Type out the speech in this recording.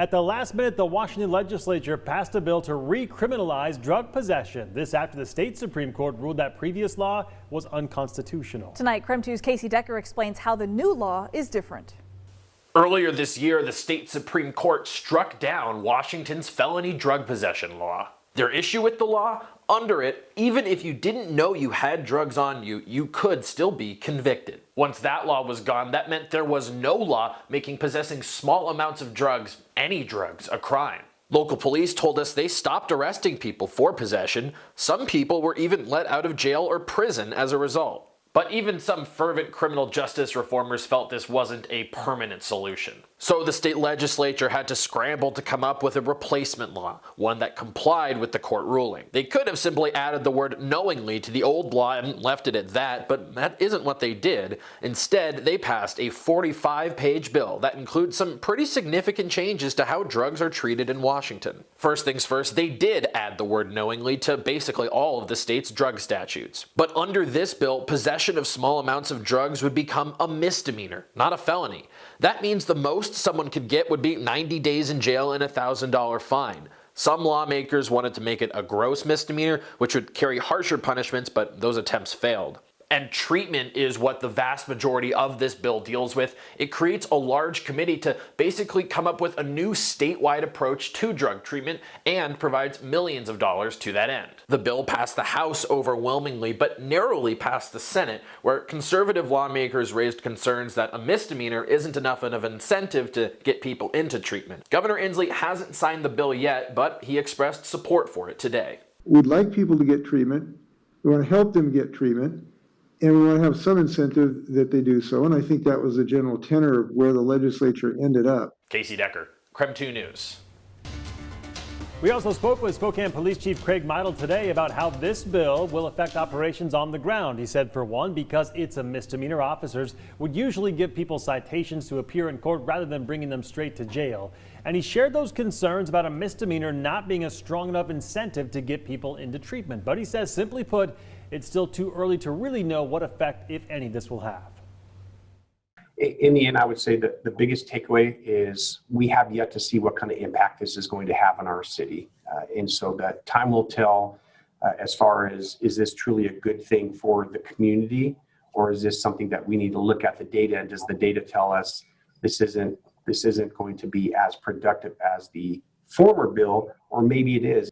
At the last minute, the Washington legislature passed a bill to recriminalize drug possession. This after the state Supreme Court ruled that previous law was unconstitutional. Tonight, KREM 2's Casey Decker explains how the new law is different. Earlier this year, the state Supreme Court struck down Washington's felony drug possession law. Their issue with the law? Under it, even if you didn't know you had drugs on you, you could still be convicted. Once that law was gone, that meant there was no law making possessing small amounts of drugs, any drugs, a crime. Local police told us they stopped arresting people for possession. Some people were even let out of jail or prison as a result. But even some fervent criminal justice reformers felt this wasn't a permanent solution. So the state legislature had to scramble to come up with a replacement law, one that complied with the court ruling. They could have simply added the word knowingly to the old law and left it at that, but that isn't what they did. Instead, they passed a 45-page bill that includes some pretty significant changes to how drugs are treated in Washington. First things first, they did add the word knowingly to basically all of the state's drug statutes. But under this bill, possession of small amounts of drugs would become a misdemeanor, not a felony. That means the most someone could get would be 90 days in jail and a $1,000 fine. Some lawmakers wanted to make it a gross misdemeanor, which would carry harsher punishments, but those attempts failed. And treatment is what the vast majority of this bill deals with. It creates a large committee to basically come up with a new statewide approach to drug treatment and provides millions of dollars to that end. The bill passed the House overwhelmingly, but narrowly passed the Senate, where conservative lawmakers raised concerns that a misdemeanor isn't enough of an incentive to get people into treatment. Governor Inslee hasn't signed the bill yet, but he expressed support for it today. We'd like people to get treatment. We want to help them get treatment. And we want to have some incentive that they do so. And I think that was the general tenor of where the legislature ended up. Casey Decker, KREM 2 News. We also spoke with Spokane Police Chief Craig Meidel today about how this bill will affect operations on the ground. He said, for one, because it's a misdemeanor, officers would usually give people citations to appear in court rather than bringing them straight to jail. And he shared those concerns about a misdemeanor not being a strong enough incentive to get people into treatment. But he says, simply put, it's still too early to really know what effect, if any, this will have. In the end, I would say that the biggest takeaway is we have yet to see what kind of impact this is going to have on our city. And so that time will tell as far as, is this truly a good thing for the community, or is this something that we need to look at the data, and does the data tell us this isn't going to be as productive as the former bill, or maybe it is.